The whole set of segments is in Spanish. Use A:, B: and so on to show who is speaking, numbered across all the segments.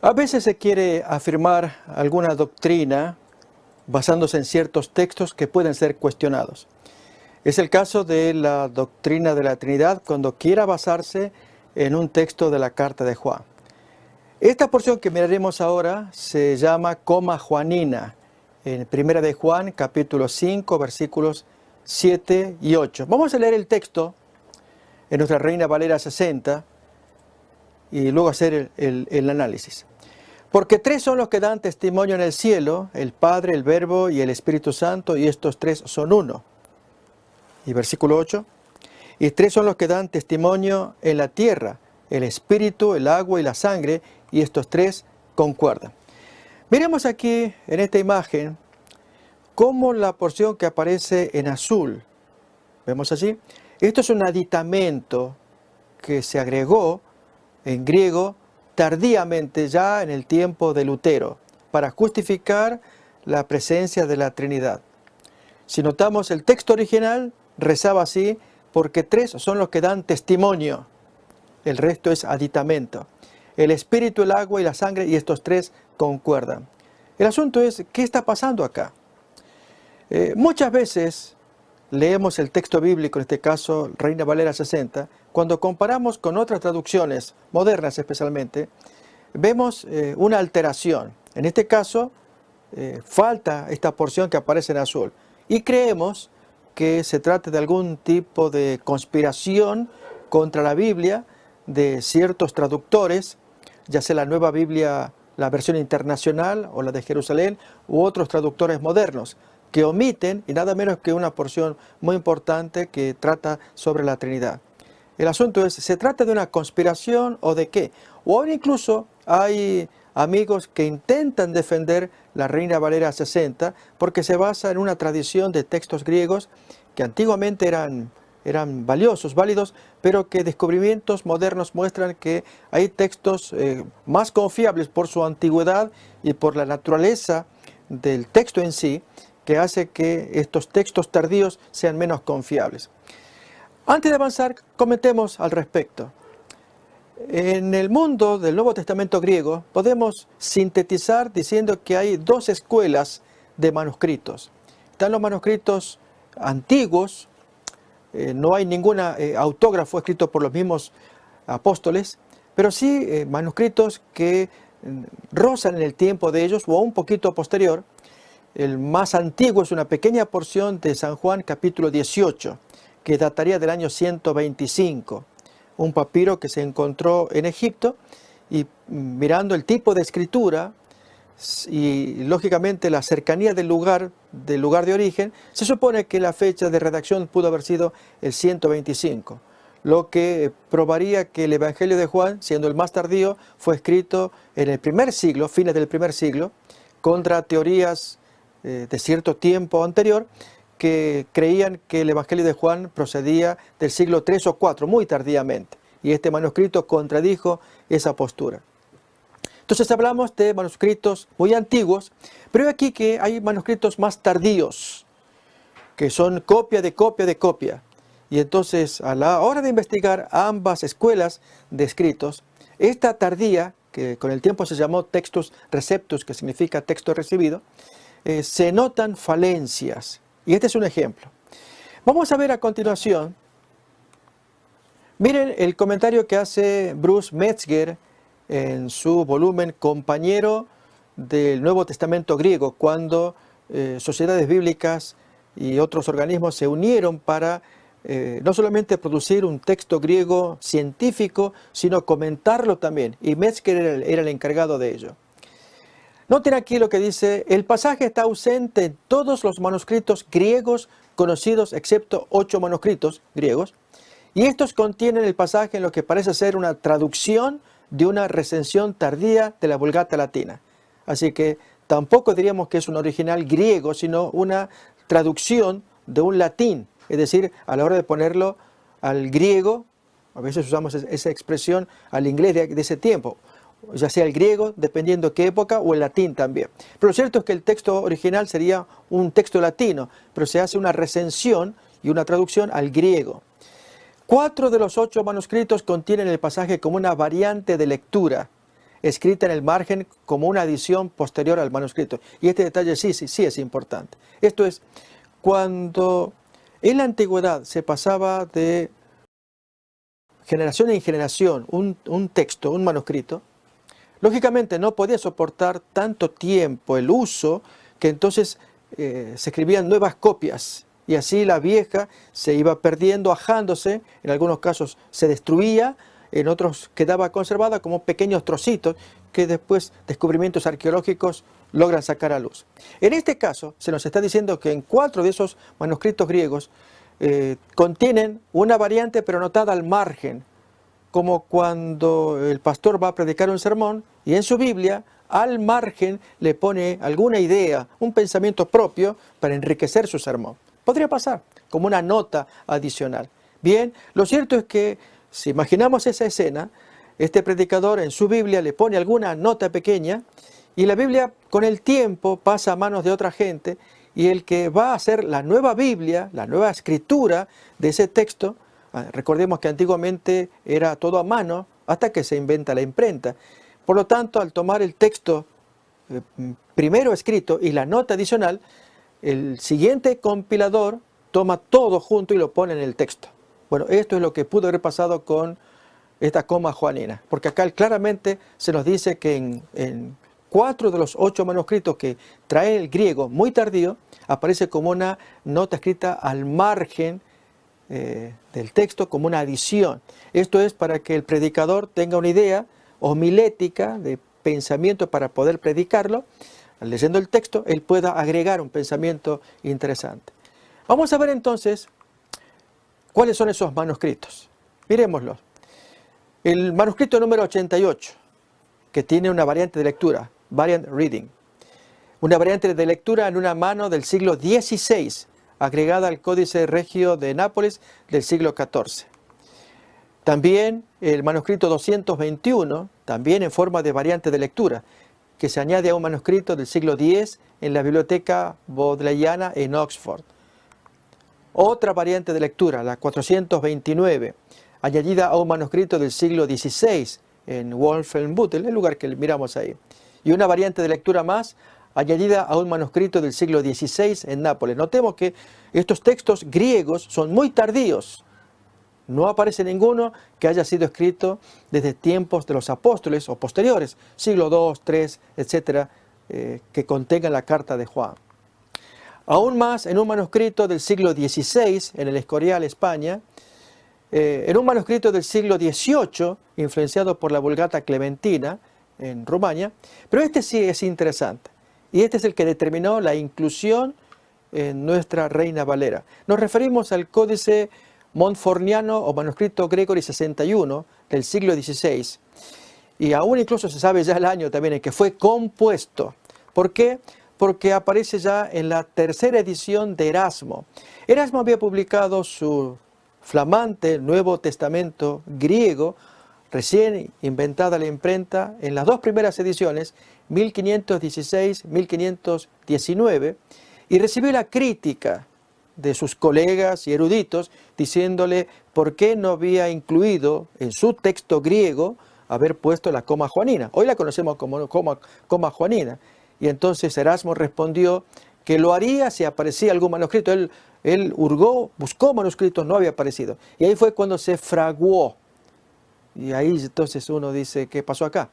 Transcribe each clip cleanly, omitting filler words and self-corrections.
A: A veces se quiere afirmar alguna doctrina basándose en ciertos textos que pueden ser cuestionados. Es el caso de la doctrina de la Trinidad cuando quiera basarse en un texto de la carta de Juan. Esta porción que miraremos ahora se llama coma juanina, en 1 de Juan, capítulo 5, versículos 7 y 8. Vamos a leer el texto en nuestra Reina Valera 60 y luego hacer el análisis. Porque tres son los que dan testimonio en el cielo, el Padre, el Verbo y el Espíritu Santo, y estos tres son uno. Y versículo 8. Y tres son los que dan testimonio en la tierra, el Espíritu, el agua y la sangre, y estos tres concuerdan. Miremos aquí en esta imagen cómo la porción que aparece en azul, ¿vemos allí? Esto es un aditamento que se agregó en griego tardíamente, ya en el tiempo de Lutero, para justificar la presencia de la Trinidad. Si notamos, el texto original rezaba así: porque tres son los que dan testimonio, el resto es aditamento. El Espíritu, el agua y la sangre, y estos tres concuerdan. El asunto es, ¿qué está pasando acá? Muchas veces leemos el texto bíblico, en este caso Reina Valera 60, cuando comparamos con otras traducciones, modernas especialmente, vemos una alteración. En este caso, falta esta porción que aparece en azul. Y creemos que se trata de algún tipo de conspiración contra la Biblia de ciertos traductores, ya sea la Nueva Biblia, la versión internacional o la de Jerusalén, u otros traductores modernos, que omiten y nada menos que una porción muy importante que trata sobre la Trinidad. El asunto es, ¿se trata de una conspiración o de qué? O ahora incluso hay amigos que intentan defender la Reina Valera 60 porque se basa en una tradición de textos griegos que antiguamente eran valiosos, válidos, pero que descubrimientos modernos muestran que hay textos más confiables por su antigüedad y por la naturaleza del texto en sí, que hace que estos textos tardíos sean menos confiables. Antes de avanzar, comentemos al respecto. En el mundo del Nuevo Testamento griego podemos sintetizar diciendo que hay dos escuelas de manuscritos. Están los manuscritos antiguos, no hay ningún autógrafo escrito por los mismos apóstoles, pero sí manuscritos que rozan en el tiempo de ellos o un poquito posterior. El más antiguo es una pequeña porción de San Juan capítulo 18, que dataría del año 125, un papiro que se encontró en Egipto, y mirando el tipo de escritura y lógicamente la cercanía del lugar de origen, se supone que la fecha de redacción pudo haber sido el 125, lo que probaría que el Evangelio de Juan, siendo el más tardío, fue escrito en el primer siglo, fines del primer siglo, contra teorías de cierto tiempo anterior, que creían que el Evangelio de Juan procedía del siglo III o IV, muy tardíamente. Y este manuscrito contradijo esa postura. Entonces hablamos de manuscritos muy antiguos, pero aquí que hay manuscritos más tardíos, que son copia de copia de copia. Y entonces a la hora de investigar ambas escuelas de escritos, esta tardía, que con el tiempo se llamó textus receptus, que significa texto recibido, se notan falencias. Y este es un ejemplo. Vamos a ver a continuación, miren el comentario que hace Bruce Metzger en su volumen Compañero del Nuevo Testamento Griego, cuando sociedades bíblicas y otros organismos se unieron para no solamente producir un texto griego científico, sino comentarlo también. Y Metzger era el encargado de ello. Noten aquí lo que dice: el pasaje está ausente en todos los manuscritos griegos conocidos, excepto 8 manuscritos griegos, y estos contienen el pasaje en lo que parece ser una traducción de una recensión tardía de la Vulgata latina. Así que tampoco diríamos que es un original griego, sino una traducción de un latín, es decir, a la hora de ponerlo al griego, a veces usamos esa expresión, al inglés de ese tiempo, ya sea el griego, dependiendo qué época, o el latín también. Pero lo cierto es que el texto original sería un texto latino, pero se hace una recensión y una traducción al griego. 4 de los 8 manuscritos contienen el pasaje como una variante de lectura. escrita en el margen como una adición posterior al manuscrito. Y este detalle sí es importante. Esto es, cuando en la antigüedad se pasaba de generación en generación un texto, un manuscrito, lógicamente no podía soportar tanto tiempo el uso que entonces se escribían nuevas copias y así la vieja se iba perdiendo, ajándose, en algunos casos se destruía, en otros quedaba conservada como pequeños trocitos que después descubrimientos arqueológicos logran sacar a luz. En este caso se nos está diciendo que en 4 de esos manuscritos griegos contienen una variante pero anotada al margen, como cuando el pastor va a predicar un sermón y en su Biblia al margen le pone alguna idea, un pensamiento propio para enriquecer su sermón. Podría pasar como una nota adicional. Bien, lo cierto es que si imaginamos esa escena, este predicador en su Biblia le pone alguna nota pequeña y la Biblia con el tiempo pasa a manos de otra gente y el que va a hacer la nueva Biblia, la nueva escritura de ese texto, recordemos que antiguamente era todo a mano hasta que se inventa la imprenta. Por lo tanto, al tomar el texto primero escrito y la nota adicional, el siguiente compilador toma todo junto y lo pone en el texto. Bueno, esto es lo que pudo haber pasado con esta coma juanina, porque acá claramente se nos dice que en 4 de los 8 manuscritos que trae el griego muy tardío, aparece como una nota escrita al margen del texto, como una adición. Esto es para que el predicador tenga una idea homilética de pensamiento para poder predicarlo. Leyendo el texto, él pueda agregar un pensamiento interesante. Vamos a ver entonces cuáles son esos manuscritos. Miremoslos. El manuscrito número 88, que tiene una variante de lectura, variant reading. Una variante de lectura en una mano del siglo XVI, agregada al Códice Regio de Nápoles del siglo XIV. También el manuscrito 221, también en forma de variante de lectura, que se añade a un manuscrito del siglo X en la Biblioteca Bodleiana en Oxford. Otra variante de lectura, la 429, añadida a un manuscrito del siglo XVI en Wolfenbüttel, el lugar que miramos ahí. Y una variante de lectura más, añadida a un manuscrito del siglo XVI en Nápoles. Notemos que estos textos griegos son muy tardíos. No aparece ninguno que haya sido escrito desde tiempos de los apóstoles o posteriores, siglo II, III, etcétera, que contengan la carta de Juan. Aún más, en un manuscrito del siglo XVI, en el Escorial, España, en un manuscrito del siglo XVIII, influenciado por la Vulgata Clementina, en Rumania, pero este sí es interesante, y este es el que determinó la inclusión en nuestra Reina Valera. Nos referimos al Códice Montforniano o manuscrito Gregory 61 del siglo XVI, y aún incluso se sabe ya el año también en que fue compuesto. ¿Por qué? Porque aparece ya en la 3ª edición de Erasmo. Erasmo había publicado su flamante Nuevo Testamento griego, recién inventada la imprenta, en las 2 primeras ediciones, 1516-1519, y recibió la crítica de sus colegas y eruditos, diciéndole por qué no había incluido en su texto griego haber puesto la coma juanina. Hoy la conocemos como coma juanina. Y entonces Erasmo respondió que lo haría si aparecía algún manuscrito. Él hurgó, buscó manuscritos, no había aparecido. Y ahí fue cuando se fraguó. Y ahí entonces uno dice, ¿qué pasó acá?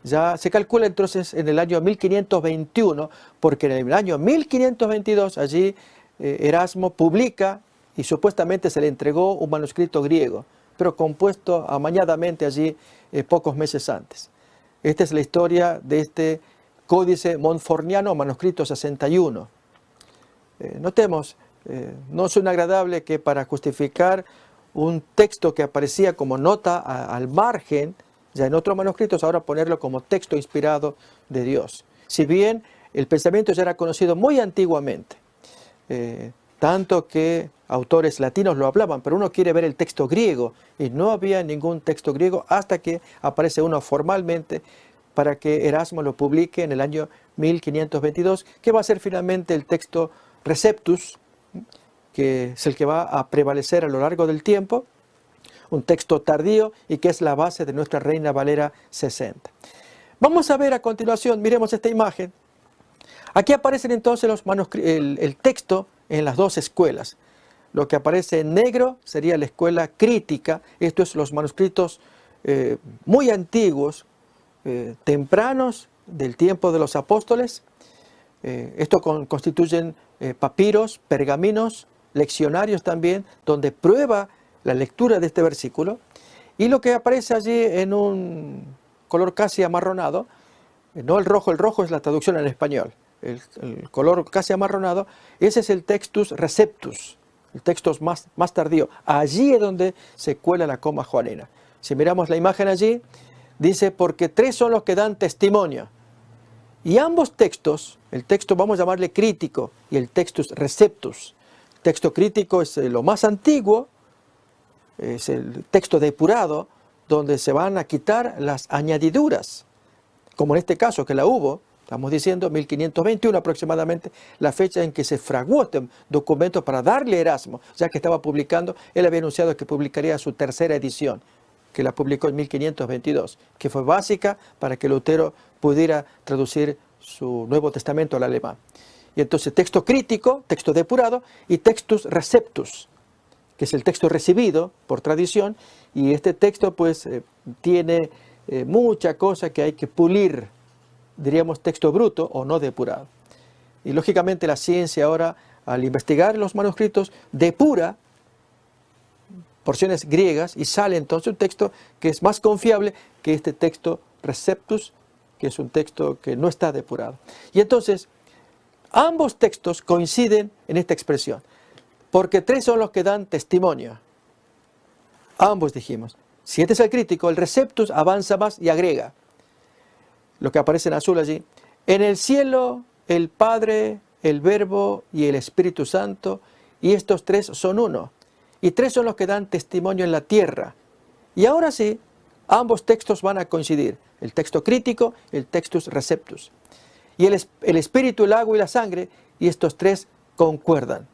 A: Ya se calcula entonces en el año 1521, porque en el año 1522 allí Erasmo publica y supuestamente se le entregó un manuscrito griego, pero compuesto amañadamente allí pocos meses antes. Esta es la historia de este Códice Montforniano, manuscrito 61. Notemos, no suena agradable que para justificar un texto que aparecía como nota al margen, ya en otros manuscritos, ahora ponerlo como texto inspirado de Dios. Si bien el pensamiento ya era conocido muy antiguamente, tanto que autores latinos lo hablaban, pero uno quiere ver el texto griego, y no había ningún texto griego hasta que aparece uno formalmente para que Erasmo lo publique en el año 1522, que va a ser finalmente el texto Receptus, que es el que va a prevalecer a lo largo del tiempo, un texto tardío y que es la base de nuestra Reina Valera 60. Vamos a ver a continuación, miremos esta imagen. Aquí aparecen entonces el texto en las dos escuelas. Lo que aparece en negro sería la escuela crítica. Esto es los manuscritos muy antiguos, tempranos, del tiempo de los apóstoles. Esto constituyen papiros, pergaminos, leccionarios también, donde prueba la lectura de este versículo. Y lo que aparece allí en un color casi amarronado, no el rojo es la traducción en español, el color casi amarronado, ese es el textus receptus, el texto más tardío. Allí es donde se cuela la coma joanina. Si miramos la imagen allí, dice, porque tres son los que dan testimonio. Y ambos textos, el texto vamos a llamarle crítico y el textus receptus. El texto crítico es lo más antiguo, es el texto depurado, donde se van a quitar las añadiduras, como en este caso que la hubo, estamos diciendo 1521 aproximadamente, la fecha en que se fraguó este documento para darle a Erasmo, ya que estaba publicando, él había anunciado que publicaría su tercera edición, que la publicó en 1522, que fue básica para que Lutero pudiera traducir su Nuevo Testamento al alemán. Y entonces texto crítico, texto depurado, y textus receptus, que es el texto recibido por tradición, y este texto pues tiene mucha cosa que hay que pulir, diríamos texto bruto o no depurado. Y lógicamente la ciencia ahora, al investigar los manuscritos, depura porciones griegas y sale entonces un texto que es más confiable que este texto receptus, que es un texto que no está depurado. Y entonces, ambos textos coinciden en esta expresión, porque tres son los que dan testimonio. Ambos dijimos. Si este es el crítico, el receptus avanza más y agrega lo que aparece en azul allí. En el cielo, el Padre, el Verbo y el Espíritu Santo, y estos tres son uno. Y tres son los que dan testimonio en la tierra. Y ahora sí, ambos textos van a coincidir. El texto crítico, el textus receptus. Y el Espíritu, el agua y la sangre, y estos tres concuerdan.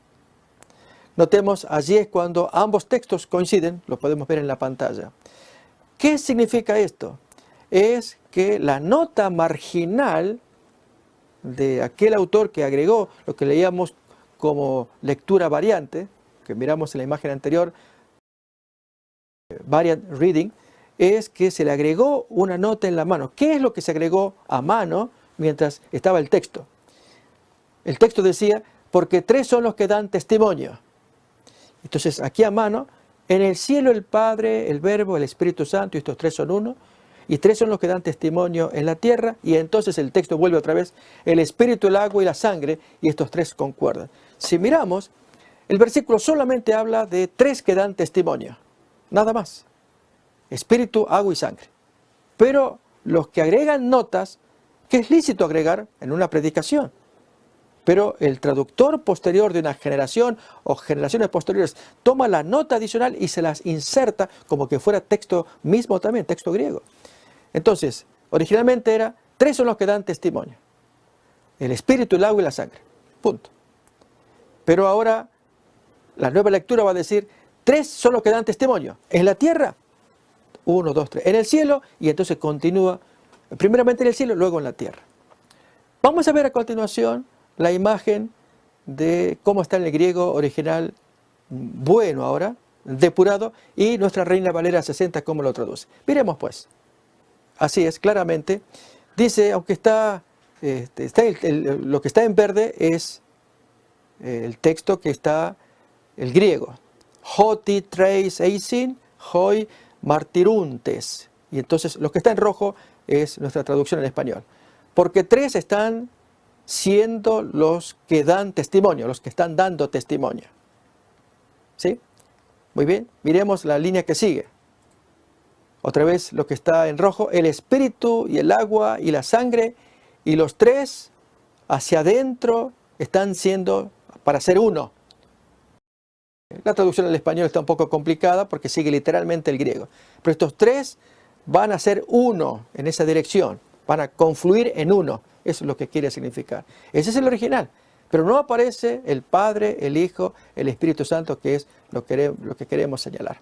A: Notemos, allí es cuando ambos textos coinciden, lo podemos ver en la pantalla. ¿Qué significa esto? Es que la nota marginal de aquel autor que agregó lo que leíamos como lectura variante, que miramos en la imagen anterior, variant reading, es que se le agregó una nota en la mano. ¿Qué es lo que se agregó a mano mientras estaba el texto? El texto decía, porque tres son los que dan testimonio. Entonces, aquí a mano, en el cielo el Padre, el Verbo, el Espíritu Santo, y estos tres son uno, y tres son los que dan testimonio en la tierra, y entonces el texto vuelve otra vez, el Espíritu, el agua y la sangre, y estos tres concuerdan. Si miramos, el versículo solamente habla de tres que dan testimonio, nada más. Espíritu, agua y sangre. Pero los que agregan notas, que es lícito agregar en una predicación, pero el traductor posterior de una generación o generaciones posteriores toma la nota adicional y se las inserta como que fuera texto mismo también, texto griego. Entonces, originalmente era, tres son los que dan testimonio. El espíritu, el agua y la sangre. Punto. Pero ahora, la nueva lectura va a decir, tres son los que dan testimonio. En la tierra, 1, 2, 3. En el cielo, y entonces continúa, primeramente en el cielo, luego en la tierra. Vamos a ver a continuación la imagen de cómo está en el griego original, bueno ahora, depurado, y nuestra Reina Valera 60 cómo lo traduce. Miremos pues. Así es, claramente. Dice, aunque lo que está en verde es el texto que está, el griego. Hoti treis eisin, hoi martiruntes. Y entonces lo que está en rojo es nuestra traducción en español. Porque tres están siendo los que dan testimonio, los que están dando testimonio. ¿Sí? Muy bien, miremos la línea que sigue. Otra vez lo que está en rojo, el espíritu y el agua y la sangre, y los tres hacia adentro están siendo para ser uno. La traducción al español está un poco complicada porque sigue literalmente el griego. Pero estos tres van a ser uno en esa dirección, van a confluir en uno. Eso es lo que quiere significar. Ese es el original. Pero no aparece el Padre, el Hijo, el Espíritu Santo, que es lo que queremos señalar.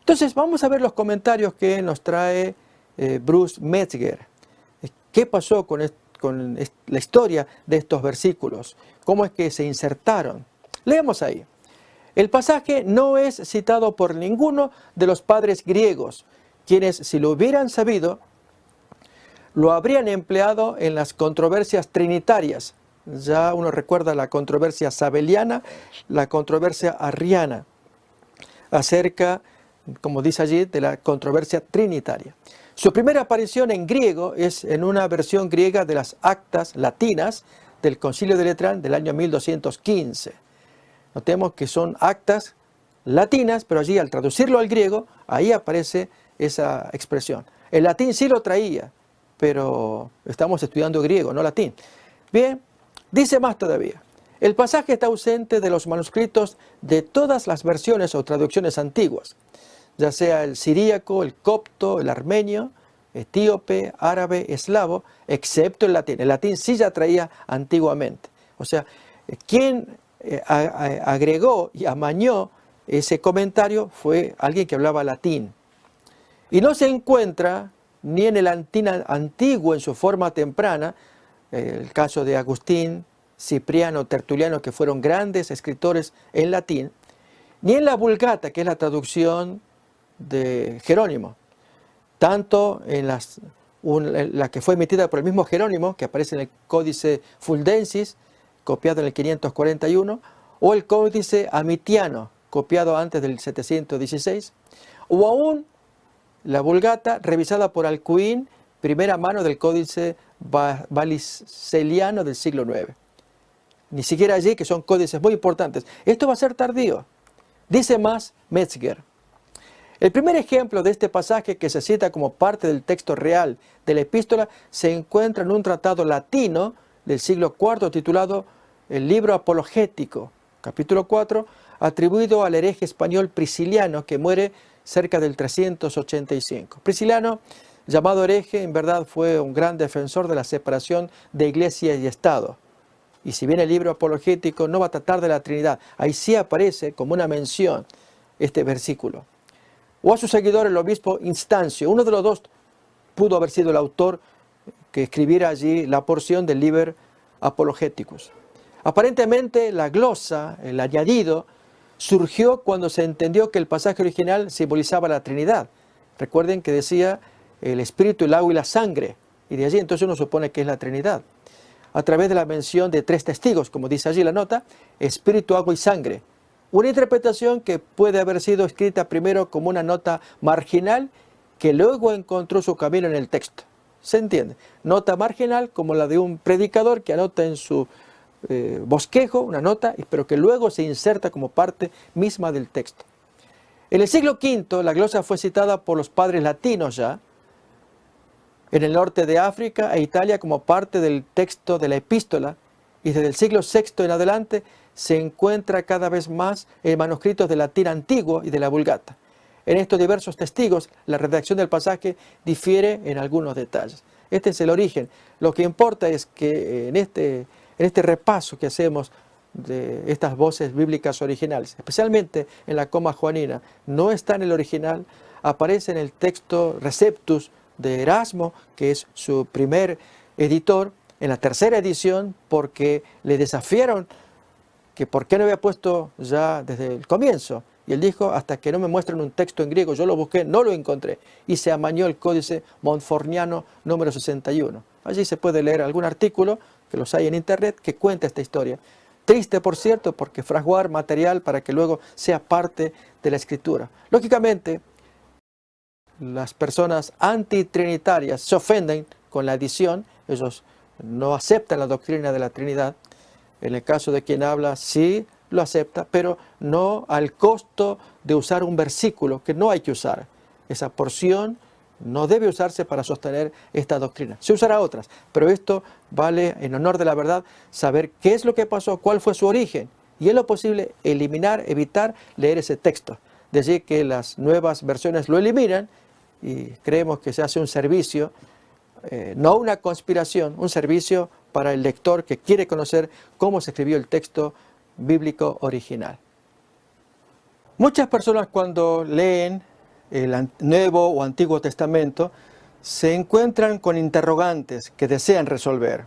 A: Entonces vamos a ver los comentarios que nos trae Bruce Metzger. ¿Qué pasó con la historia de estos versículos? ¿Cómo es que se insertaron? Leemos ahí. El pasaje no es citado por ninguno de los padres griegos, quienes, si lo hubieran sabido, lo habrían empleado en las controversias trinitarias. Ya uno recuerda la controversia sabeliana, la controversia arriana, acerca, como dice allí, de la controversia trinitaria. Su primera aparición en griego es en una versión griega de las actas latinas del Concilio de Letrán del año 1215. Notemos que son actas latinas, pero allí al traducirlo al griego, ahí aparece esa expresión. El latín sí lo traía, pero estamos estudiando griego, no latín. Bien, dice más todavía. El pasaje está ausente de los manuscritos de todas las versiones o traducciones antiguas, ya sea el siríaco, el copto, el armenio, etíope, árabe, eslavo, excepto el latín. El latín sí ya traía antiguamente. O sea, quien agregó y amañó ese comentario fue alguien que hablaba latín. Y no se encuentra ni en el latín antiguo en su forma temprana, el caso de Agustín, Cipriano, Tertuliano, que fueron grandes escritores en latín, ni en la Vulgata, que es la traducción de Jerónimo, tanto en la que fue emitida por el mismo Jerónimo, que aparece en el Códice Fuldensis, copiado en el 541, o el Códice Amitiano, copiado antes del 716, o aún la Vulgata, revisada por Alcuín, primera mano del Códice Valliceliano del siglo IX. Ni siquiera allí, que son códices muy importantes. Esto va a ser tardío. Dice más Metzger. El primer ejemplo de este pasaje que se cita como parte del texto real de la epístola se encuentra en un tratado latino del siglo IV titulado El Libro Apologético, capítulo 4, atribuido al hereje español Prisciliano, que muere cerca del 385. Prisciliano, llamado hereje, en verdad fue un gran defensor de la separación de iglesia y Estado. Y si bien el libro apologético no va a tratar de la Trinidad, ahí sí aparece como una mención este versículo. O a su seguidor, el obispo Instancio, uno de los dos pudo haber sido el autor que escribiera allí la porción del Liber Apologeticus. Aparentemente la glosa, el añadido, surgió cuando se entendió que el pasaje original simbolizaba la Trinidad. Recuerden que decía el Espíritu, el agua y la sangre, y de allí entonces uno supone que es la Trinidad. A través de la mención de tres testigos, como dice allí la nota, espíritu, agua y sangre. Una interpretación que puede haber sido escrita primero como una nota marginal que luego encontró su camino en el texto. ¿Se entiende? Nota marginal como la de un predicador que anota en su bosquejo una nota, pero que luego se inserta como parte misma del texto. En el siglo V la glosa fue citada por los padres latinos ya, en el norte de África e Italia como parte del texto de la epístola, y desde el siglo VI en adelante se encuentra cada vez más en manuscritos del latín antiguo y de la Vulgata. En estos diversos testigos, la redacción del pasaje difiere en algunos detalles. Este es el origen. Lo que importa es que en este repaso que hacemos de estas voces bíblicas originales, especialmente en la coma joanina, no está en el original, aparece en el texto Receptus de Erasmo, que es su primer editor, en la tercera edición, porque le desafiaron que por qué no había puesto ya desde el comienzo. Y él dijo, hasta que no me muestren un texto en griego, yo lo busqué, no lo encontré. Y se amañó el Códice Montforniano número 61. Allí se puede leer algún artículo, que los hay en internet, que cuenta esta historia. Triste, por cierto, porque fraguar material para que luego sea parte de la escritura. Lógicamente, las personas antitrinitarias se ofenden con la edición, ellos no aceptan la doctrina de la Trinidad. En el caso de quien habla, sí lo acepta, pero no al costo de usar un versículo que no hay que usar. Esa porción no debe usarse para sostener esta doctrina. Se usará otras, pero esto vale, en honor de la verdad, saber qué es lo que pasó, cuál fue su origen, y en lo posible eliminar, evitar leer ese texto. De allí que las nuevas versiones lo eliminan y creemos que se hace un servicio, no una conspiración, un servicio para el lector que quiere conocer cómo se escribió el texto bíblico original. Muchas personas cuando leen el Nuevo o Antiguo Testamento se encuentran con interrogantes que desean resolver.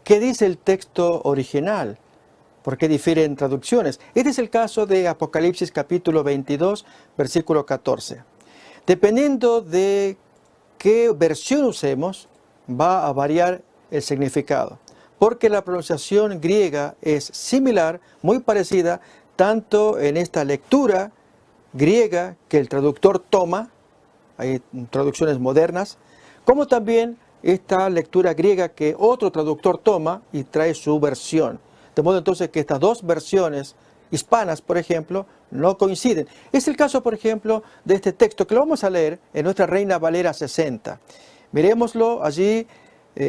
A: ¿Qué dice el texto original? ¿Por qué difieren traducciones? Este es el caso de Apocalipsis capítulo 22, versículo 14. Dependiendo de qué versión usemos, va a variar el significado, porque la pronunciación griega es similar, muy parecida, tanto en esta lectura griega que el traductor toma, hay traducciones modernas, como también esta lectura griega que otro traductor toma y trae su versión. De modo entonces que estas dos versiones hispanas, por ejemplo, no coinciden. Es el caso, por ejemplo, de este texto que lo vamos a leer en nuestra Reina Valera 60. Miremoslo allí,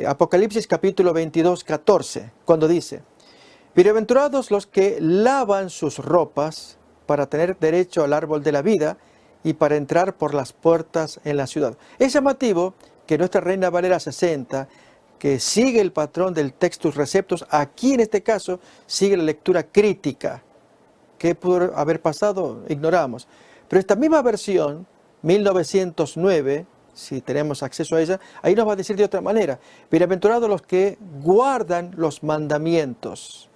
A: Apocalipsis capítulo 22, 14, cuando dice: bienaventurados los que lavan sus ropas para tener derecho al árbol de la vida y para entrar por las puertas en la ciudad. Es llamativo que nuestra Reina Valera 60, que sigue el patrón del Textus Receptus, aquí en este caso sigue la lectura crítica. ¿Qué pudo haber pasado? Ignoramos. Pero esta misma versión, 1909, si tenemos acceso a ella, ahí nos va a decir de otra manera: bienaventurados los que guardan los mandamientos.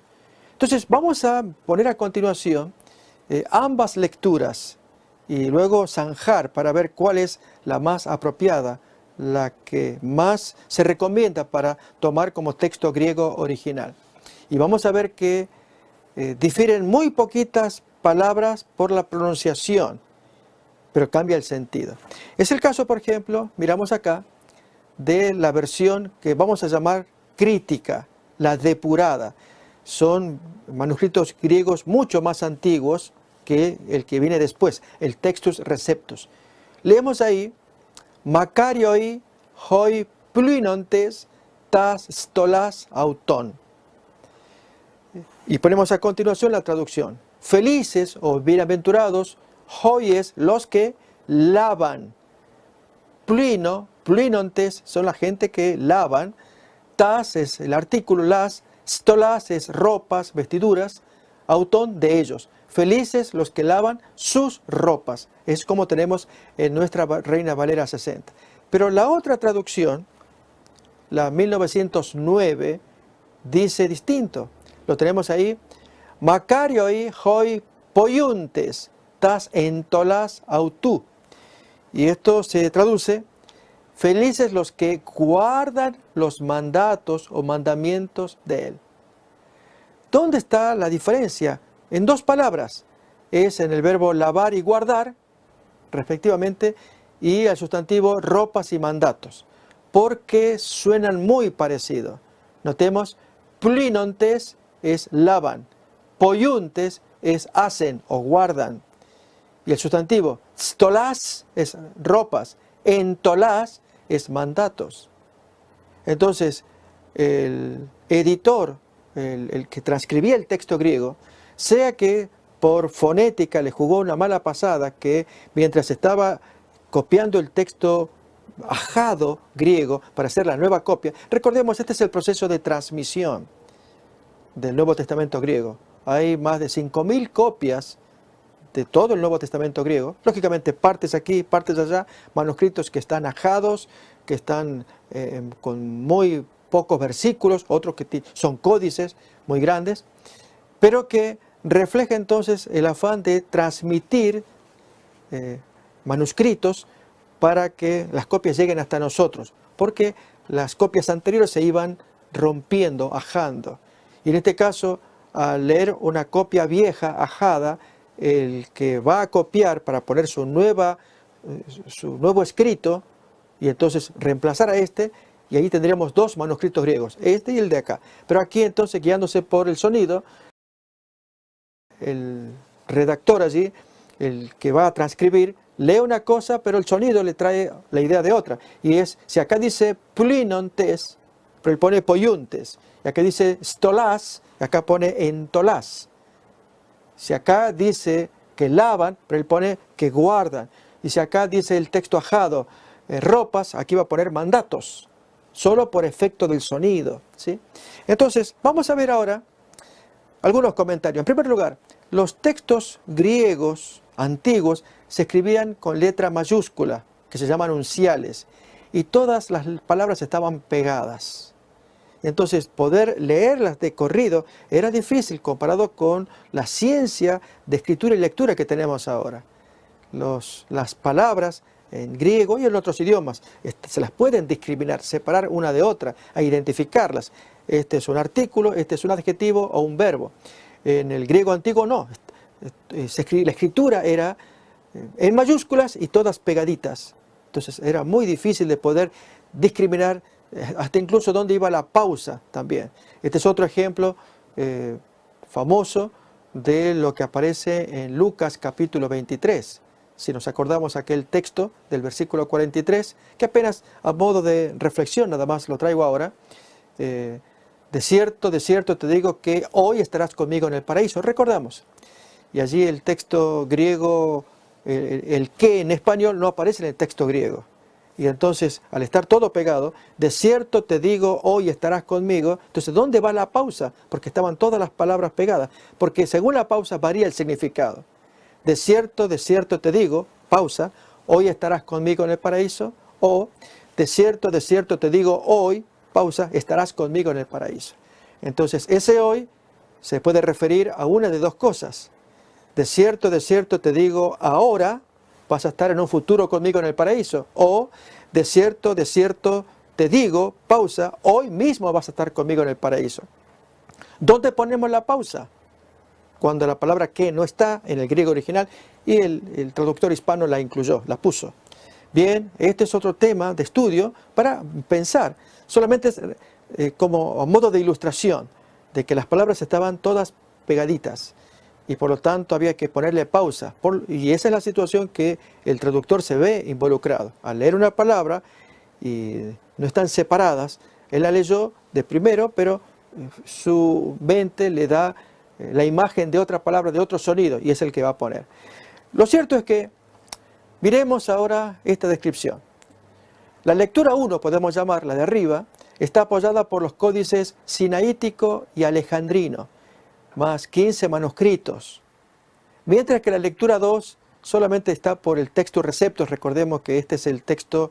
A: Entonces vamos a poner a continuación ambas lecturas y luego zanjar para ver cuál es la más apropiada, la que más se recomienda para tomar como texto griego original. Y vamos a ver que difieren muy poquitas palabras por la pronunciación, pero cambia el sentido. Es el caso, por ejemplo, miramos acá, de la versión que vamos a llamar crítica, la depurada. Son manuscritos griegos mucho más antiguos que el que viene después, el Textus Receptus. Leemos ahí: Makarioi hoi pluinontes tas stolas auton. Y ponemos a continuación la traducción: felices o bienaventurados, hoies los que lavan. Pluinontes son la gente que lavan. Tas es el artículo, las. Stolas es ropas, vestiduras. Auton de ellos. Felices los que lavan sus ropas. Es como tenemos en nuestra Reina Valera 60. Pero la otra traducción, la 1909, dice distinto. Lo tenemos ahí: Makarioi hoi poiuntes tas entolas autu. Y esto se traduce: felices los que guardan los mandatos o mandamientos de él. ¿Dónde está la diferencia? En dos palabras. Es en el verbo lavar y guardar, respectivamente, y el sustantivo ropas y mandatos, porque suenan muy parecidos. Notemos: pluinontes es lavan, poiuntes es hacen o guardan. Y el sustantivo stolas es ropas, entolas es mandatos. Entonces, el editor, el que transcribía el texto griego, sea que por fonética le jugó una mala pasada, que mientras estaba copiando el texto ajado griego para hacer la nueva copia, recordemos, este es el proceso de transmisión del Nuevo Testamento griego. Hay más de 5.000 copias de todo el Nuevo Testamento griego, lógicamente partes aquí, partes allá, manuscritos que están ajados, que están con muy pocos versículos, otros que son códices muy grandes, pero que refleja entonces el afán de transmitir manuscritos para que las copias lleguen hasta nosotros, porque las copias anteriores se iban rompiendo, ajando. Y en este caso, al leer una copia vieja, ajada, el que va a copiar para poner su nuevo escrito, y entonces reemplazar a este, y ahí tendríamos dos manuscritos griegos, este y el de acá. Pero aquí entonces, guiándose por el sonido, el redactor allí, el que va a transcribir, lee una cosa, pero el sonido le trae la idea de otra. Y es, si acá dice pluinontes, pero él pone poiuntes. Y acá dice stolas, y acá pone entolas. Si acá dice que lavan, pero él pone que guardan. Y si acá dice el texto ajado, ropas, aquí va a poner mandatos, solo por efecto del sonido, ¿sí? Entonces, vamos a ver ahora algunos comentarios. En primer lugar, los textos griegos antiguos se escribían con letra mayúscula, que se llaman unciales, y todas las palabras estaban pegadas. Entonces, poder leerlas de corrido era difícil comparado con la ciencia de escritura y lectura que tenemos ahora. Las palabras en griego y en otros idiomas se las pueden discriminar, separar una de otra, a identificarlas. Este es un artículo, este es un adjetivo o un verbo. En el griego antiguo no. La escritura era en mayúsculas y todas pegaditas. Entonces era muy difícil de poder discriminar hasta incluso dónde iba la pausa también. Este es otro ejemplo famoso de lo que aparece en Lucas capítulo 23. Si nos acordamos aquel texto del versículo 43, que apenas a modo de reflexión nada más lo traigo ahora. De cierto te digo que hoy estarás conmigo en el paraíso. Recordamos. Y allí el texto griego, el que en español no aparece en el texto griego. Y entonces, al estar todo pegado, de cierto te digo, hoy estarás conmigo. Entonces, ¿dónde va la pausa? Porque estaban todas las palabras pegadas. Porque según la pausa varía el significado. De cierto te digo, pausa, hoy estarás conmigo en el paraíso. O, de cierto te digo, hoy, pausa, estarás conmigo en el paraíso. Entonces, ese hoy se puede referir a una de dos cosas. De cierto te digo, ahora vas a estar en un futuro conmigo en el paraíso. O, de cierto te digo, pausa, hoy mismo vas a estar conmigo en el paraíso. ¿Dónde ponemos la pausa? Cuando la palabra que no está en el griego original y el traductor hispano la incluyó, la puso. Bien, este es otro tema de estudio para pensar. Solamente como a modo de ilustración de que las palabras estaban todas pegaditas. Y por lo tanto había que ponerle pausa. Y esa es la situación que el traductor se ve involucrado. Al leer una palabra y no están separadas, él la leyó de primero, pero su mente le da la imagen de otra palabra, de otro sonido, y es el que va a poner. Lo cierto es que miremos ahora esta descripción. La lectura 1, podemos llamarla de arriba, está apoyada por los códices sinaítico y alejandrino, más 15 manuscritos. Mientras que la lectura 2 solamente está por el texto receptos. Recordemos que este es el texto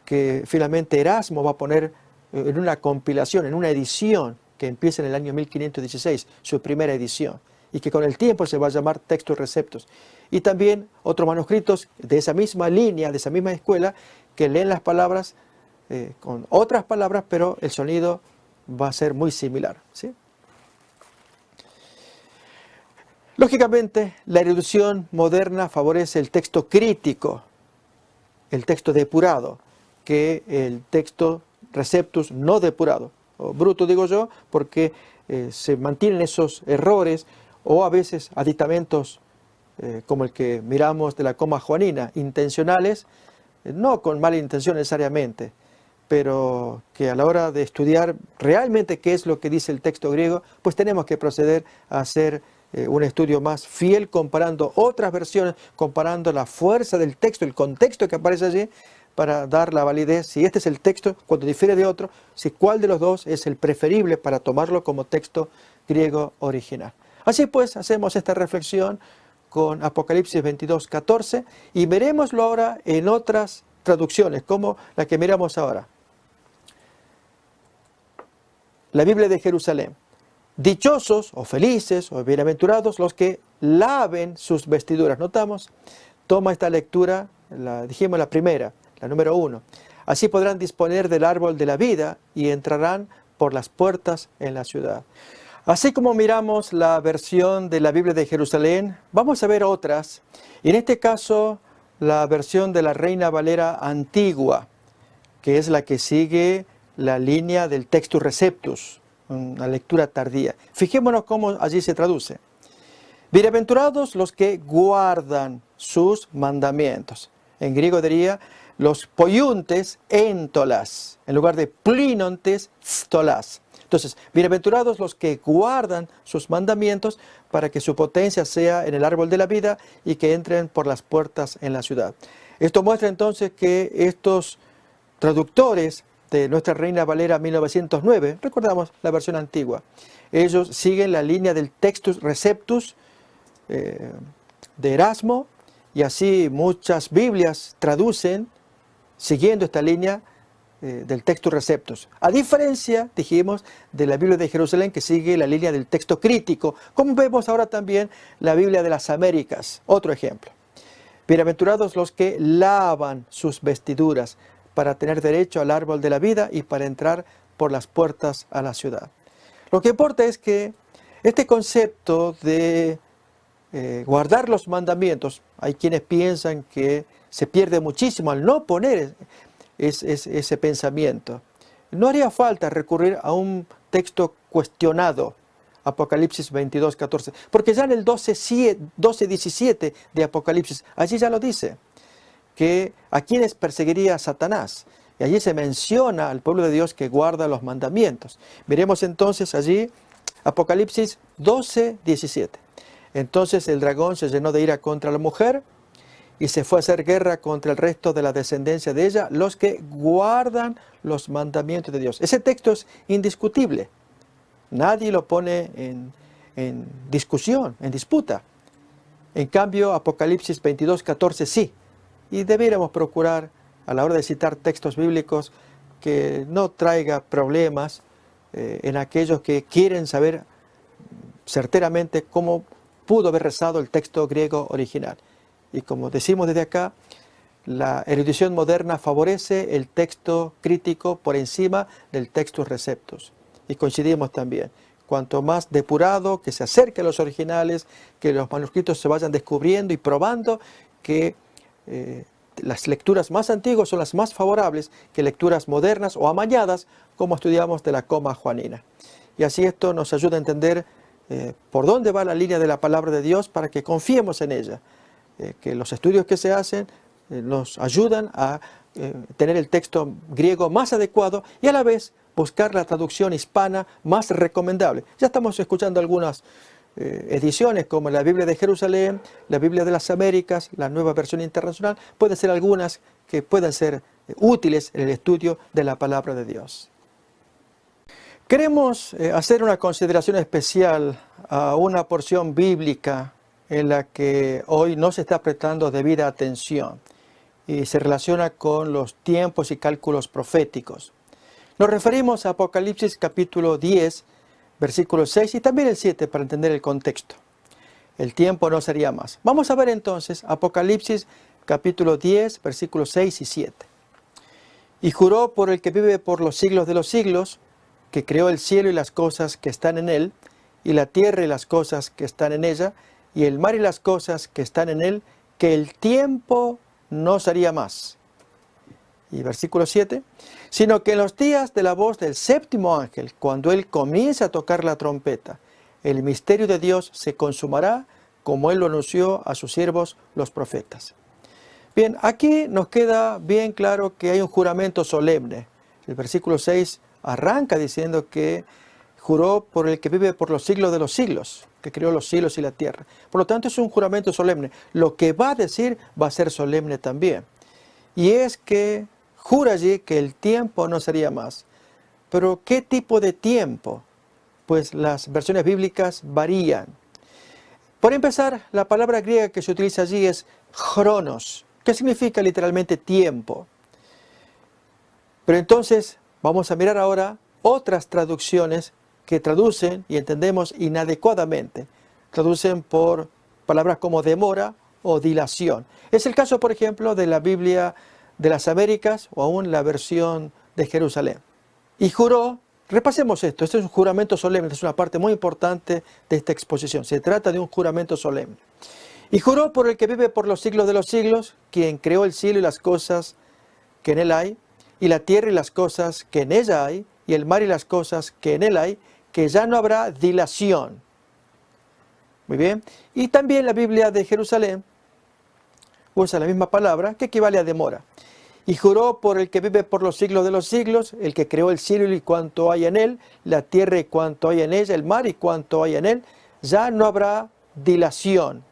A: que finalmente Erasmo va a poner en una compilación, en una edición que empieza en el año 1516, su primera edición, y que con el tiempo se va a llamar textos receptos. Y también otros manuscritos de esa misma línea, de esa misma escuela, que leen las palabras con otras palabras, pero el sonido va a ser muy similar, ¿sí? Lógicamente, la erudición moderna favorece el texto crítico, el texto depurado, que el texto receptus no depurado. O bruto digo yo, porque se mantienen esos errores o a veces aditamentos como el que miramos de la coma juanina, intencionales, no con mala intención necesariamente, pero que a la hora de estudiar realmente qué es lo que dice el texto griego, pues tenemos que proceder a hacer un estudio más fiel comparando otras versiones, comparando la fuerza del texto, el contexto que aparece allí, para dar la validez, si este es el texto, cuando difiere de otro, si cuál de los dos es el preferible para tomarlo como texto griego original. Así pues, hacemos esta reflexión con Apocalipsis 22:14 y veremoslo ahora en otras traducciones, como la que miramos ahora. La Biblia de Jerusalén. Dichosos o felices o bienaventurados los que laven sus vestiduras. Notamos, toma esta lectura, dijimos la primera, la número 1. Así podrán disponer del árbol de la vida y entrarán por las puertas en la ciudad. Así como miramos la versión de la Biblia de Jerusalén, vamos a ver otras. Y en este caso, la versión de la Reina Valera antigua, que es la que sigue la línea del Textus Receptus, una lectura tardía. Fijémonos cómo allí se traduce. Bienaventurados los que guardan sus mandamientos. En griego diría los poiuntes entolas, en lugar de plinontes stolas. Entonces, bienaventurados los que guardan sus mandamientos para que su potencia sea en el árbol de la vida y que entren por las puertas en la ciudad. Esto muestra entonces que estos traductores de nuestra Reina Valera 1909, recordamos la versión antigua, ellos siguen la línea del Textus Receptus de Erasmo, y así muchas Biblias traducen, siguiendo esta línea, del texto receptus. A diferencia, dijimos, de la Biblia de Jerusalén, que sigue la línea del texto crítico, como vemos ahora también la Biblia de las Américas. Otro ejemplo. Bienaventurados los que lavan sus vestiduras para tener derecho al árbol de la vida y para entrar por las puertas a la ciudad. Lo que importa es que este concepto de guardar los mandamientos, hay quienes piensan que se pierde muchísimo al no poner ese pensamiento. No haría falta recurrir a un texto cuestionado, Apocalipsis 22, 14, porque ya en el 12, 17 de Apocalipsis, allí ya lo dice, que a quienes perseguiría Satanás. Y allí se menciona al pueblo de Dios que guarda los mandamientos. Miremos entonces allí Apocalipsis 12, 17. Entonces el dragón se llenó de ira contra la mujer y se fue a hacer guerra contra el resto de la descendencia de ella, los que guardan los mandamientos de Dios. Ese texto es indiscutible. Nadie lo pone en discusión, en disputa. En cambio, Apocalipsis 22, 14 sí. Y debiéramos procurar, a la hora de citar textos bíblicos, que no traiga problemas en aquellos que quieren saber certeramente cómo pudo haber rezado el texto griego original. Y como decimos desde acá, la erudición moderna favorece el texto crítico por encima del textus receptus. Y coincidimos también. Cuanto más depurado, que se acerque a los originales, que los manuscritos se vayan descubriendo y probando que las lecturas más antiguas son las más favorables que lecturas modernas o amañadas, como estudiamos de la coma juanina. Y así esto nos ayuda a entender por dónde va la línea de la palabra de Dios para que confiemos en ella. Que los estudios que se hacen nos ayudan a tener el texto griego más adecuado y a la vez buscar la traducción hispana más recomendable. Ya estamos escuchando algunas ediciones como la Biblia de Jerusalén, la Biblia de las Américas, la Nueva Versión Internacional. Pueden ser algunas que puedan ser útiles en el estudio de la palabra de Dios. Queremos hacer una consideración especial a una porción bíblica en la que hoy no se está prestando debida atención y se relaciona con los tiempos y cálculos proféticos. Nos referimos a Apocalipsis capítulo 10, versículo 6 y también el 7 para entender el contexto. El tiempo no sería más. Vamos a ver entonces Apocalipsis capítulo 10, versículos 6 y 7. Y juró por el que vive por los siglos de los siglos, que creó el cielo y las cosas que están en él, y la tierra y las cosas que están en ella, y el mar y las cosas que están en él, que el tiempo no sería más. Y versículo 7, sino que en los días de la voz del séptimo ángel, cuando él comience a tocar la trompeta, el misterio de Dios se consumará, como él lo anunció a sus siervos los profetas. Bien, aquí nos queda bien claro que hay un juramento solemne. El versículo 6 arranca diciendo que juró por el que vive por los siglos de los siglos, que creó los cielos y la tierra. Por lo tanto, es un juramento solemne. Lo que va a decir va a ser solemne también. Y es que jura allí que el tiempo no sería más. Pero, ¿qué tipo de tiempo? Pues las versiones bíblicas varían. Por empezar, la palabra griega que se utiliza allí es chronos, que significa literalmente tiempo. Pero entonces, vamos a mirar ahora otras traducciones que traducen, y entendemos inadecuadamente, traducen por palabras como demora o dilación. Es el caso, por ejemplo, de la Biblia de las Américas o aún la versión de Jerusalén. Y juró, repasemos esto, este es un juramento solemne, es una parte muy importante de esta exposición. Se trata de un juramento solemne. Y juró por el que vive por los siglos de los siglos, quien creó el cielo y las cosas que en él hay, y la tierra y las cosas que en ella hay, y el mar y las cosas que en él hay, que ya no habrá dilación. Muy bien. Y también la Biblia de Jerusalén usa la misma palabra que equivale a demora. Y juró por el que vive por los siglos de los siglos, el que creó el cielo y cuanto hay en él, la tierra y cuanto hay en ella, el mar y cuanto hay en él, ya no habrá dilación.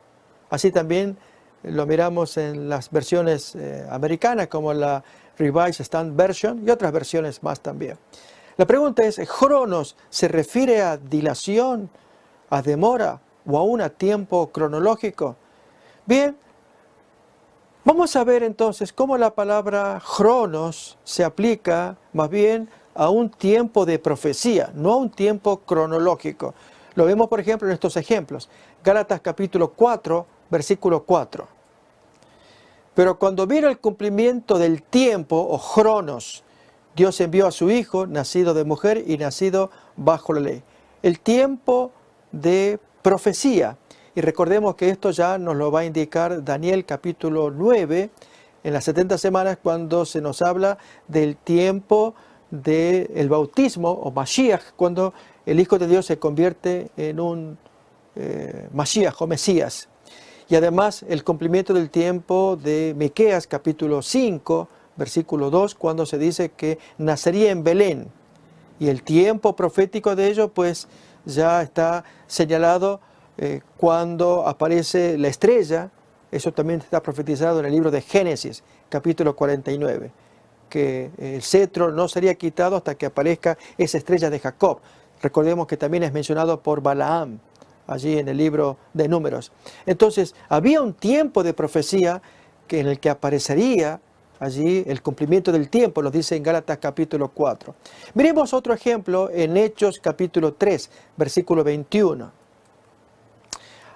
A: Así también lo miramos en las versiones americanas como la Revised Standard Version y otras versiones más también. La pregunta es, ¿cronos se refiere a dilación, a demora o aún a tiempo cronológico? Bien, Vamos a ver entonces cómo la palabra cronos se aplica más bien a un tiempo de profecía, no a un tiempo cronológico. Lo vemos, por ejemplo, en estos ejemplos. Gálatas capítulo 4, versículo 4. Pero cuando vino el cumplimiento del tiempo, o cronos, Dios envió a su Hijo, nacido de mujer y nacido bajo la ley. El tiempo de profecía. Y recordemos que esto ya nos lo va a indicar Daniel capítulo 9, en las 70 semanas, cuando se nos habla del tiempo del bautismo, o Mashiach, cuando el Hijo de Dios se convierte en un Mashiach o Mesías. Y además el cumplimiento del tiempo de Miqueas capítulo 5, versículo 2, cuando se dice que nacería en Belén. Y el tiempo profético de ello pues ya está señalado cuando aparece la estrella. Eso también está profetizado en el libro de Génesis, capítulo 49, que el cetro no sería quitado hasta que aparezca esa estrella de Jacob. Recordemos que también es mencionado por Balaam, allí en el libro de Números. Entonces, había un tiempo de profecía en el que aparecería allí el cumplimiento del tiempo, lo dice en Gálatas capítulo 4. Miremos otro ejemplo en Hechos capítulo 3, versículo 21.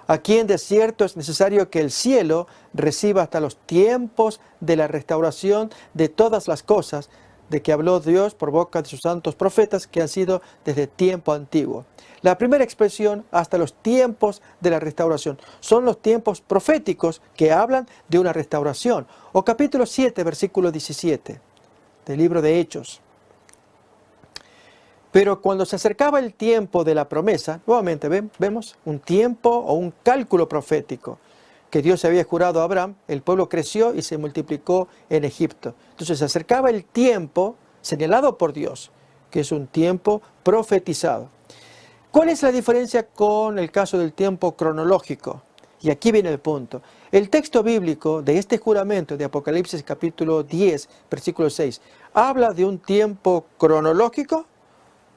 A: Aquí en desierto es necesario que el cielo reciba hasta los tiempos de la restauración de todas las cosas de que habló Dios por boca de sus santos profetas que han sido desde tiempo antiguo. La primera expresión, hasta los tiempos de la restauración, son los tiempos proféticos que hablan de una restauración. O capítulo 7, versículo 17 del libro de Hechos. Pero cuando se acercaba el tiempo de la promesa, nuevamente vemos un tiempo o un cálculo profético que Dios había jurado a Abraham, el pueblo creció y se multiplicó en Egipto. Entonces se acercaba el tiempo señalado por Dios, que es un tiempo profetizado. ¿Cuál es la diferencia con el caso del tiempo cronológico? Y aquí viene el punto. El texto bíblico de este juramento de Apocalipsis capítulo 10, versículo 6, ¿habla de un tiempo cronológico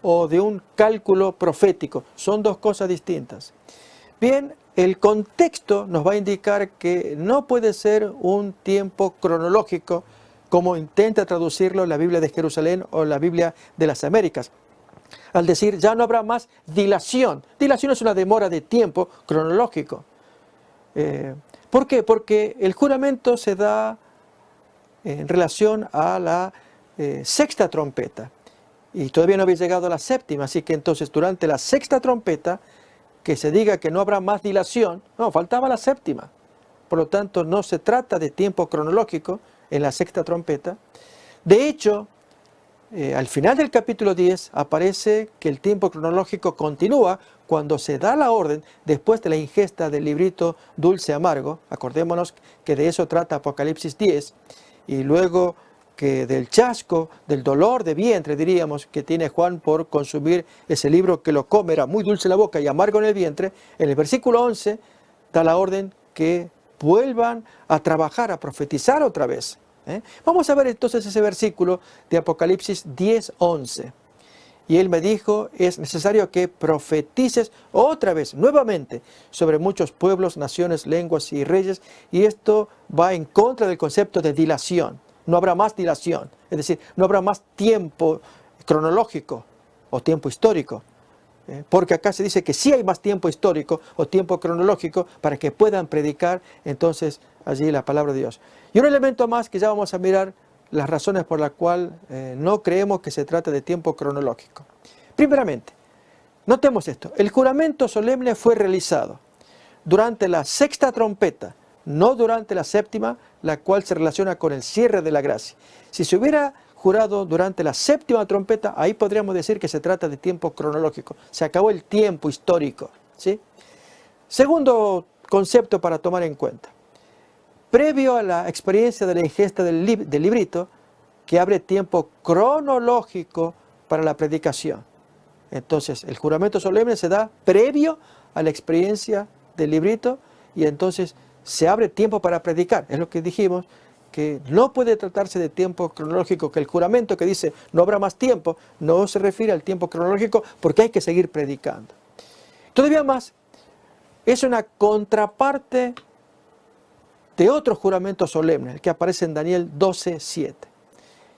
A: o de un cálculo profético? Son dos cosas distintas. Bien, el contexto nos va a indicar que no puede ser un tiempo cronológico como intenta traducirlo la Biblia de Jerusalén o la Biblia de las Américas. Al decir, ya no habrá más dilación. Dilación es una demora de tiempo cronológico. ¿Por qué? Porque el juramento se da en relación a la sexta trompeta. Y todavía no había llegado a la séptima, así que entonces durante la sexta trompeta, que se diga que no habrá más dilación, no, faltaba la séptima. Por lo tanto, no se trata de tiempo cronológico en la sexta trompeta. De hecho, al final del capítulo 10 aparece que el tiempo cronológico continúa cuando se da la orden después de la ingesta del librito dulce amargo. Acordémonos que de eso trata Apocalipsis 10. Y luego que del chasco, del dolor de vientre, diríamos, que tiene Juan por consumir ese libro que lo come, era muy dulce en la boca y amargo en el vientre. En el versículo 11 da la orden que vuelvan a trabajar, a profetizar otra vez. Vamos a ver entonces ese versículo de Apocalipsis 10:11. Y él me dijo, es necesario que profetices otra vez, nuevamente, sobre muchos pueblos, naciones, lenguas y reyes. Y esto va en contra del concepto de dilación. No habrá más dilación, es decir, no habrá más tiempo cronológico o tiempo histórico. Porque acá se dice que sí hay más tiempo histórico o tiempo cronológico para que puedan predicar entonces allí la palabra de Dios. Y un elemento más que ya vamos a mirar las razones por las cuales no creemos que se trata de tiempo cronológico. Primeramente, notemos esto, el juramento solemne fue realizado durante la sexta trompeta, no durante la séptima, la cual se relaciona con el cierre de la gracia. Si se hubiera jurado durante la séptima trompeta, ahí podríamos decir que se trata de tiempo cronológico. Se acabó el tiempo histórico, ¿sí? Segundo concepto para tomar en cuenta. Previo a la experiencia de la ingesta del librito, que abre tiempo cronológico para la predicación. Entonces, el juramento solemne se da previo a la experiencia del librito y entonces se abre tiempo para predicar. Es lo que dijimos, que no puede tratarse de tiempo cronológico, que el juramento que dice no habrá más tiempo, no se refiere al tiempo cronológico porque hay que seguir predicando. Todavía más, es una contraparte de otro juramento solemne, el que aparece en Daniel 12:7.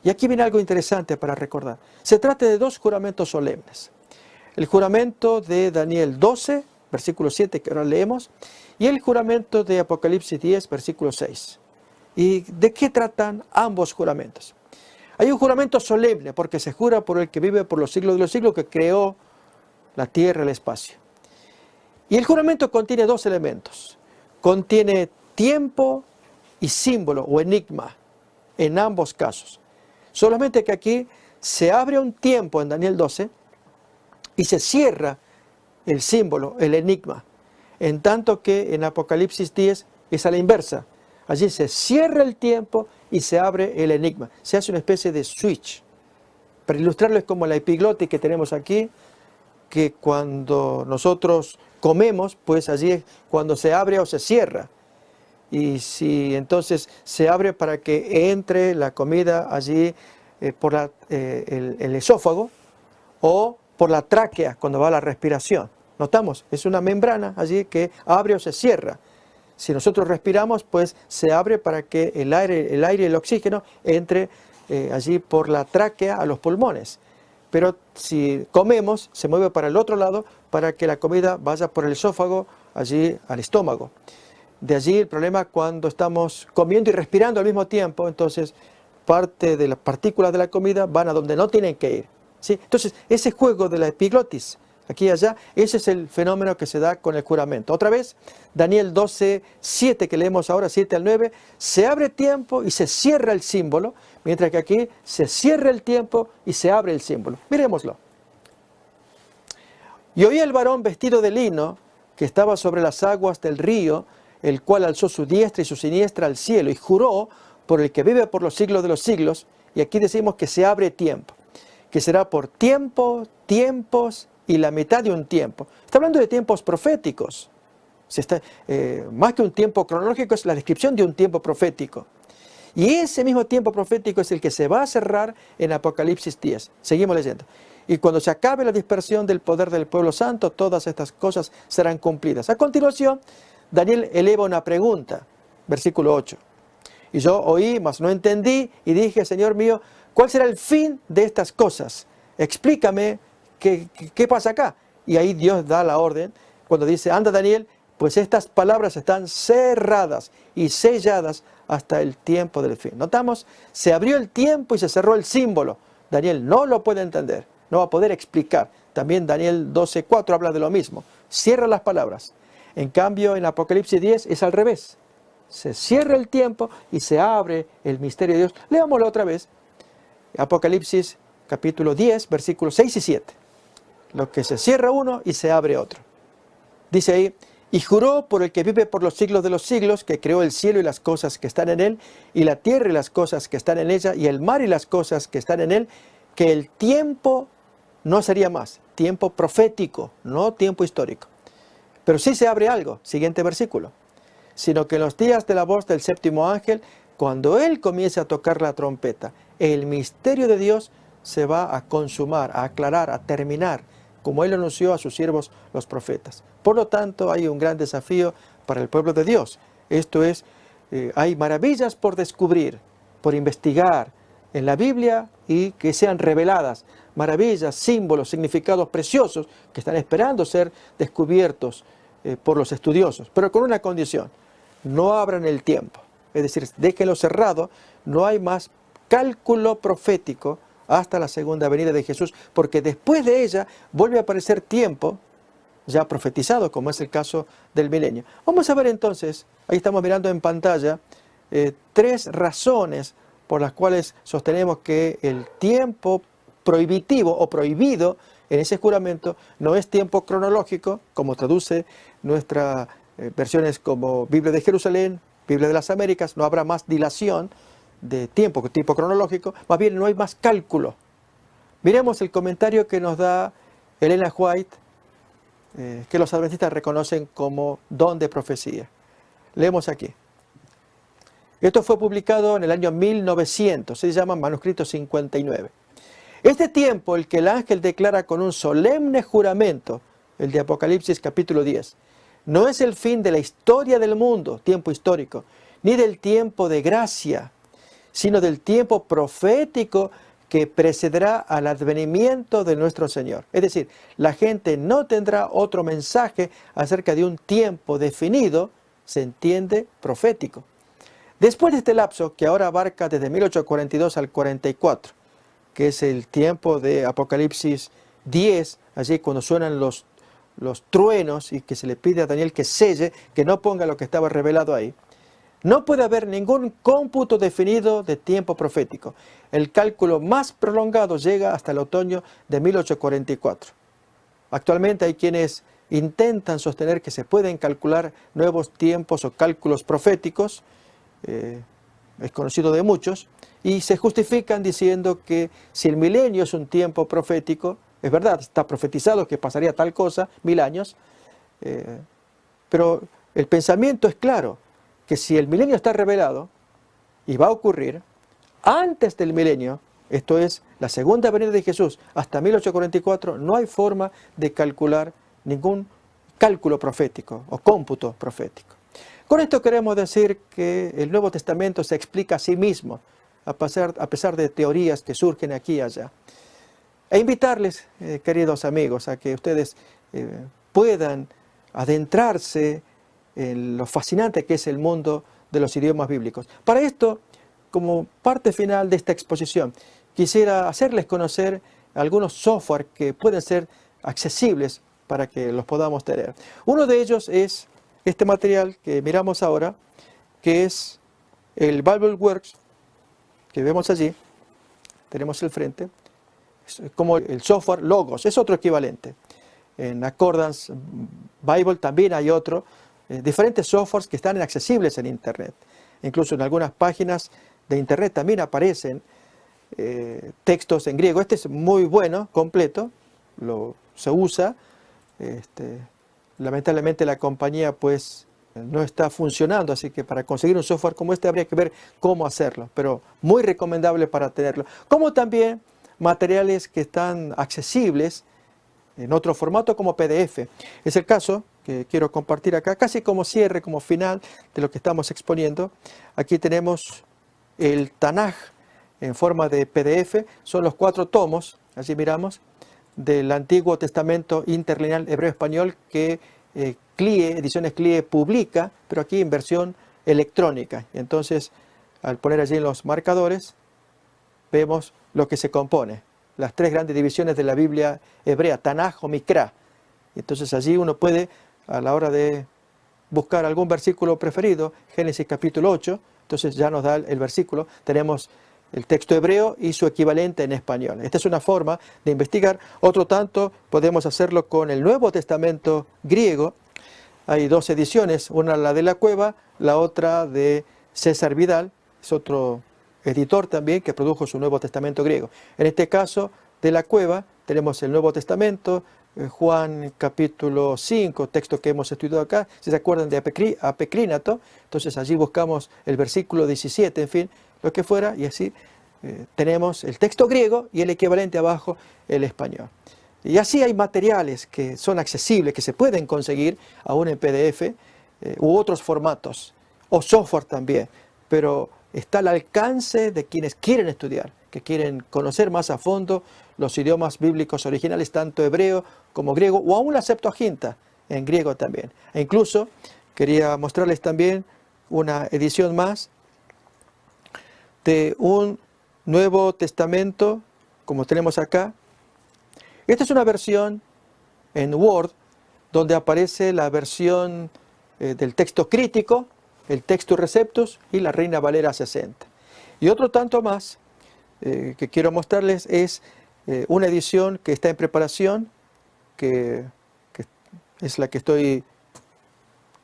A: Y aquí viene algo interesante para recordar. Se trata de dos juramentos solemnes. El juramento de Daniel 12, versículo 7, que ahora leemos, y el juramento de Apocalipsis 10, versículo 6. ¿Y de qué tratan ambos juramentos? Hay un juramento solemne porque se jura por el que vive por los siglos de los siglos, que creó la tierra y el espacio. Y el juramento contiene dos elementos. Contiene tiempo y símbolo o enigma en ambos casos. Solamente que aquí se abre un tiempo en Daniel 12 y se cierra el símbolo, el enigma. En tanto que en Apocalipsis 10 es a la inversa. Allí se cierra el tiempo y se abre el enigma. Se hace una especie de switch. Para ilustrarles como la epiglotis que tenemos aquí, que cuando nosotros comemos, pues allí es cuando se abre o se cierra. Y si entonces se abre para que entre la comida allí por el esófago o por la tráquea cuando va la respiración. ¿Notamos? Es una membrana allí que abre o se cierra. Si nosotros respiramos, pues se abre para que el aire y el oxígeno entre allí por la tráquea a los pulmones. Pero si comemos, se mueve para el otro lado para que la comida vaya por el esófago allí al estómago. De allí el problema cuando estamos comiendo y respirando al mismo tiempo, entonces parte de las partículas de la comida van a donde no tienen que ir, ¿sí? Entonces ese juego de la epiglotis, aquí y allá, ese es el fenómeno que se da con el juramento. Otra vez, Daniel 12:7 que leemos ahora, 7 al 9, se abre tiempo y se cierra el símbolo, mientras que aquí se cierra el tiempo y se abre el símbolo. Miremoslo. Y oí al varón vestido de lino que estaba sobre las aguas del río, el cual alzó su diestra y su siniestra al cielo y juró por el que vive por los siglos de los siglos. Y aquí decimos que se abre tiempo, que será por tiempo, tiempos y la mitad de un tiempo. Está hablando de tiempos proféticos. Más que un tiempo cronológico, es la descripción de un tiempo profético. Y ese mismo tiempo profético es el que se va a cerrar en Apocalipsis 10. Seguimos leyendo. Y cuando se acabe la dispersión del poder del pueblo santo, todas estas cosas serán cumplidas. A continuación, Daniel eleva una pregunta, versículo 8. Y yo oí, mas no entendí, y dije, Señor mío, ¿cuál será el fin de estas cosas? Explícame qué pasa acá. Y ahí Dios da la orden, cuando dice, anda Daniel, pues estas palabras están cerradas y selladas hasta el tiempo del fin. Notamos, se abrió el tiempo y se cerró el símbolo. Daniel no lo puede entender, no va a poder explicar. También Daniel 12:4 habla de lo mismo. Cierra las palabras. En cambio, en Apocalipsis 10 es al revés. Se cierra el tiempo y se abre el misterio de Dios. Leámoslo otra vez. Apocalipsis capítulo 10, versículos 6 y 7. Lo que se cierra uno y se abre otro. Dice ahí, y juró por el que vive por los siglos de los siglos, que creó el cielo y las cosas que están en él, y la tierra y las cosas que están en ella, y el mar y las cosas que están en él, que el tiempo no sería más, tiempo profético, no tiempo histórico. Pero sí se abre algo, siguiente versículo, sino que en los días de la voz del séptimo ángel, cuando él comience a tocar la trompeta, el misterio de Dios se va a consumar, a aclarar, a terminar, como él anunció a sus siervos los profetas. Por lo tanto, hay un gran desafío para el pueblo de Dios. Esto es, hay maravillas por descubrir, por investigar en la Biblia y que sean reveladas. Maravillas, símbolos, significados preciosos que están esperando ser descubiertos por los estudiosos. Pero con una condición, no abran el tiempo. Es decir, déjenlo cerrado, no hay más cálculo profético hasta la segunda venida de Jesús, porque después de ella vuelve a aparecer tiempo ya profetizado, como es el caso del milenio. Vamos a ver entonces, ahí estamos mirando en pantalla, 3 razones por las cuales sostenemos que el tiempo prohibitivo o prohibido en ese juramento no es tiempo cronológico, como traduce nuestras versiones como Biblia de Jerusalén, Biblia de las Américas, no habrá más dilación de tiempo cronológico, más bien no hay más cálculo. Miremos el comentario que nos da Elena White, que los adventistas reconocen como don de profecía. Leemos aquí. Esto fue publicado en el año 1900, se llama manuscrito 59. Este tiempo, el que el ángel declara con un solemne juramento, el de Apocalipsis capítulo 10, no es el fin de la historia del mundo, tiempo histórico, ni del tiempo de gracia, sino del tiempo profético que precederá al advenimiento de nuestro Señor. Es decir, la gente no tendrá otro mensaje acerca de un tiempo definido, se entiende, profético. Después de este lapso, que ahora abarca desde 1842 al 44, que es el tiempo de Apocalipsis 10, allí cuando suenan los truenos y que se le pide a Daniel que selle, que no ponga lo que estaba revelado ahí, no puede haber ningún cómputo definido de tiempo profético. El cálculo más prolongado llega hasta el otoño de 1844. Actualmente hay quienes intentan sostener que se pueden calcular nuevos tiempos o cálculos proféticos, es conocido de muchos, y se justifican diciendo que si el milenio es un tiempo profético, es verdad, está profetizado que pasaría tal cosa, 1000 años, pero el pensamiento es claro, que si el milenio está revelado y va a ocurrir antes del milenio, esto es la segunda venida de Jesús, hasta 1844, no hay forma de calcular ningún cálculo profético o cómputo profético. Con esto queremos decir que el Nuevo Testamento se explica a sí mismo, a pesar de teorías que surgen aquí y allá. E invitarles, queridos amigos, a que ustedes puedan adentrarse en lo fascinante que es el mundo de los idiomas bíblicos. Para esto, como parte final de esta exposición, quisiera hacerles conocer algunos software que pueden ser accesibles para que los podamos tener. Uno de ellos es este material que miramos ahora, que es el BibleWorks, que vemos allí, tenemos el frente, es como el software Logos, es otro equivalente. En Accordance Bible también hay otro, diferentes softwares que están accesibles en Internet. Incluso en algunas páginas de Internet también aparecen textos en griego. Este es muy bueno, completo, se usa. Lamentablemente la compañía pues no está funcionando, así que para conseguir un software como este habría que ver cómo hacerlo, pero muy recomendable para tenerlo. Como también materiales que están accesibles en otro formato como PDF. Es el caso que quiero compartir acá, casi como cierre, como final de lo que estamos exponiendo. Aquí tenemos el Tanaj en forma de PDF, son los 4 tomos, así miramos, del Antiguo Testamento interlineal hebreo-español que Ediciones CLIE publica, pero aquí en versión electrónica. Y entonces, al poner allí en los marcadores, vemos lo que se compone. Las 3 grandes divisiones de la Biblia hebrea, Tanaj o Mikra. Y entonces allí uno puede, a la hora de buscar algún versículo preferido, Génesis capítulo 8, entonces ya nos da el versículo, tenemos el texto hebreo y su equivalente en español. Esta es una forma de investigar. Otro tanto podemos hacerlo con el Nuevo Testamento griego. Hay 2 ediciones, una la de la Cueva, la otra de César Vidal, es otro editor también que produjo su Nuevo Testamento griego. En este caso, de la Cueva, tenemos el Nuevo Testamento, Juan capítulo 5, texto que hemos estudiado acá, si se acuerdan de Apeclínato, entonces allí buscamos el versículo 17, en fin, lo que fuera, y así tenemos el texto griego y el equivalente abajo, el español. Y así hay materiales que son accesibles, que se pueden conseguir aún en PDF u otros formatos, o software también, pero está al alcance de quienes quieren estudiar, que quieren conocer más a fondo los idiomas bíblicos originales, tanto hebreo como griego, o aún la Septuaginta en griego también. E incluso quería mostrarles también una edición más de un Nuevo Testamento, como tenemos acá. Esta es una versión en Word, donde aparece la versión del texto crítico, el Textus Receptus y la Reina Valera 60. Y otro tanto más que quiero mostrarles es una edición que está en preparación, que es la que estoy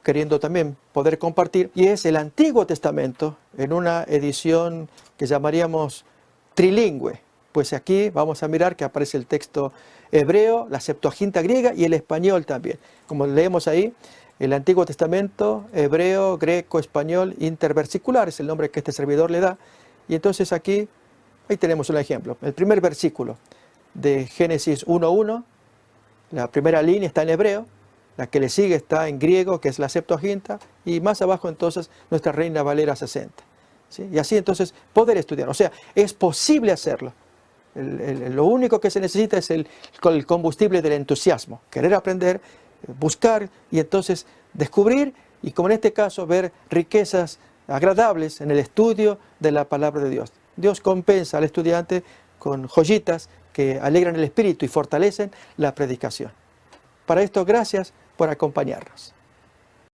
A: queriendo también poder compartir, y es el Antiguo Testamento en una edición que llamaríamos trilingüe. Pues aquí vamos a mirar que aparece el texto hebreo, la Septuaginta griega y el español también. Como leemos ahí, el Antiguo Testamento, hebreo, greco, español, interversicular, es el nombre que este servidor le da. Y entonces aquí, ahí tenemos un ejemplo. El primer versículo de Génesis 1:1, la primera línea está en hebreo, La que le sigue está en griego, que es la Septuaginta, y más abajo entonces nuestra Reina Valera 60. ¿Sí? Y así entonces poder estudiar. O sea, es posible hacerlo. Lo único que se necesita es el combustible del entusiasmo. Querer aprender, buscar y entonces descubrir y, como en este caso, ver riquezas agradables en el estudio de la palabra de Dios. Dios compensa al estudiante con joyitas que alegran el espíritu y fortalecen la predicación. Para esto, gracias por acompañarnos.